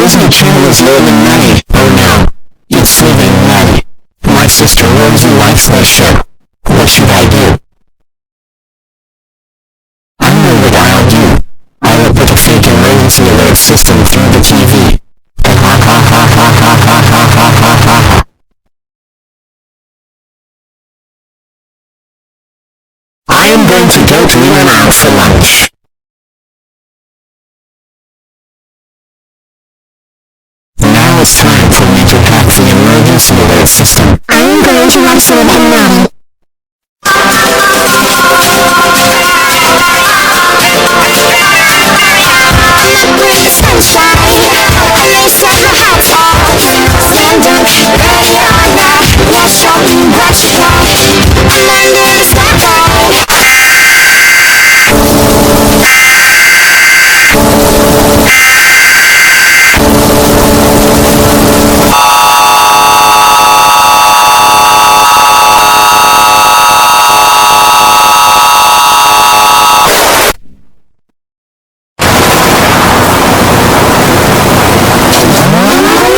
Disney Channel is living Maddie. Oh no. It's living Maddie. My sister Rosie likes their show. What should I do? I know what I'll do. I will put a fake emergency alert system through the TV. I am going to go to In-N-Out for lunch. Now it's time for me to pack the emergency alert system. I'm going to also let Maddie.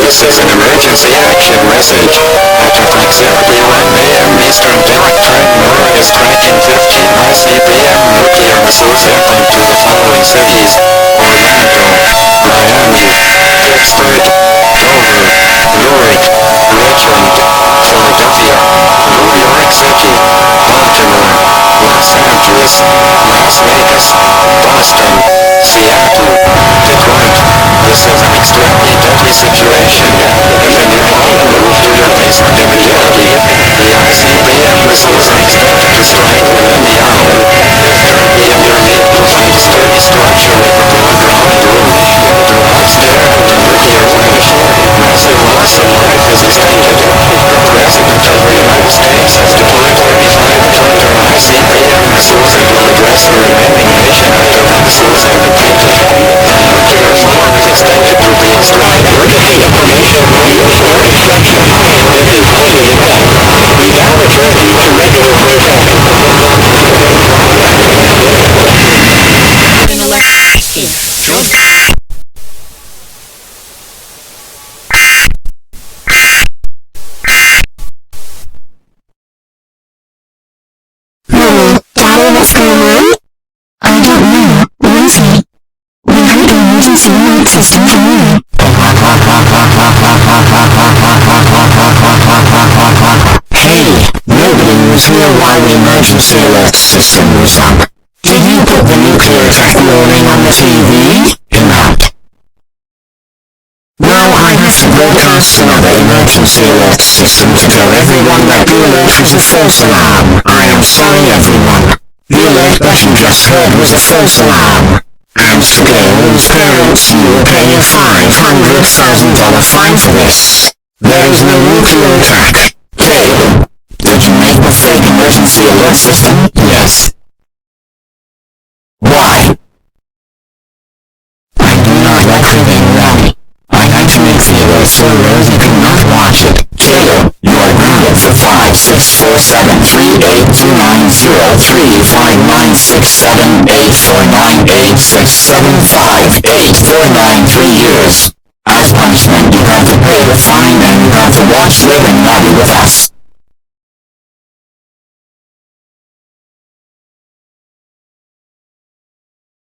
This is an emergency action message. At approximately 1 a.m. Eastern Daylight Time, NORAD is tracking 15 ICBM nuclear missiles airborne to the following cities: Orlando, Miami, Pittsburgh, Dover, Newark, Richmond, Philadelphia, New York City, Baltimore, Los Angeles, Las Vegas, Boston, Seattle, Detroit. This is an extremely deadly situation. Even if all move to your basement immediately, the ICBM missiles are expected to strike within the hour. If currently in your need to find sturdy structure with a broad ground roof, garage there and a nuclear wedge, massive loss of life is expected. The President of the United States has deployed 35 counter ICBM missiles and will address the remaining nation after the missiles are depleted. The nuclear bomb is expected to be destroyed. Emergency information on your shore instruction. This is Caillou. We now return you to regular programming. Mommy, Daddy, what's going on? I don't know. Rosie. We heard the emergency alert system from you. Hey, nobody was here while the emergency alert system was on. Did you put the nuclear attack warning on the TV? In-N-Out. Now I have to broadcast another emergency alert system to tell everyone that the alert was a false alarm. I am sorry everyone. The alert that you just heard was a false alarm. And to Caillou's parents you will pay a $500,000 fine for this. There is no nuclear attack. Caillou, did you make the fake emergency alert system? Yes. Why? I do not like living Rally. I had to make the alert so Rosie could not watch it. Caillou, you are grounded for 5647389083986784986758493 years. As punishment you have to pay the fine and you have to watch Living Rally with us.